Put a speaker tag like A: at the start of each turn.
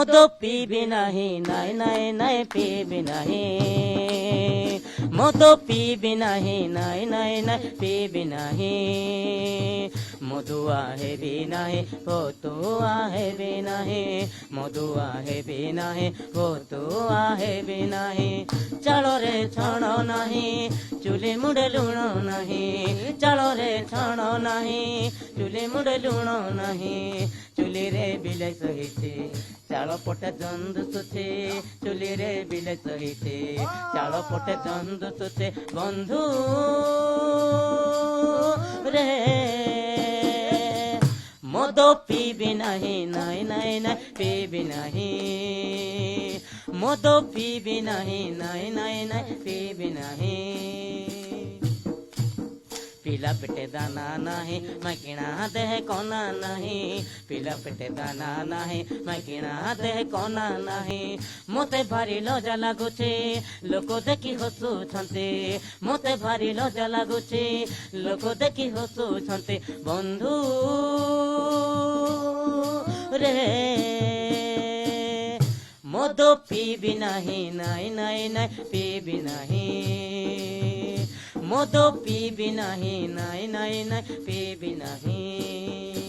A: মদ পিবি নাহি নাই নাই নাই পিবি নাহি মদ পিবি নাহি নাই নাই নাই পিবি নাহি মধুয়া হেবি নাহি ফতুয়া হেবি নাহি মধুয়া হেবি নাহি ফতুয়া হেবি নাহি চাଳରେ ଛଣ ନାହିଁ ଚୁଲି ମୁଣ୍ଡେ ଲୁଣ ନାହିଁ ଚାଳରେ ଛଣ ନାହିଁ ଚୁଲି ମୁଣ୍ଡେ ଲୁଣ ନାହିଁ ଚୁଲିରେ ବିଲେ ସହିତେ ଚାଳ ପଟେ ଜନ୍ଦୁସୁଛେ ଚୁଲିରେ ବିଲେ ସହିତେ ଚାଳ ପଟେ ଜନ୍ଦୁସୁଛେ ବନ୍ଧୁ ରେ ମଦ ପିବି ନାହିଁ ନାଇଁ ନାଇଁ ନାଇଁ ପିବି ନାହିଁ ମଦ ପିବି ନାହିଁ ନାଇଁ ନାଇଁ ନାଇଁ ପିବି ନାହିଁ ପିଲା ପେଟେ ଦାନା ନାହିଁ ମାଗିଣା ଦେହ କନା ନାହିଁ ପିଲା ପେଟେ ଦାନା ନାହିଁ ମାଗିଣା ଦେହ କନା ନାହିଁ ମୋତେ ଭାରି ଲଜା ଲାଗୁଛି ଲୋକ ଦେଖି ହସୁଛନ୍ତି ମୋତେ ଭାରି ଲଜା ଲାଗୁଛି ଲୋକ ଦେଖି ହସୁଛନ୍ତି ବନ୍ଧୁ ରେ ମଦ ପିବି ନାହିଁ ନାଇଁ ନାଇଁ ନାଇଁ ପିବି ନାହିଁ ମଦ ପିବି ନାହିଁ ନାଇଁ ନାଇଁ ନାଇଁ ପିବି ନାହିଁ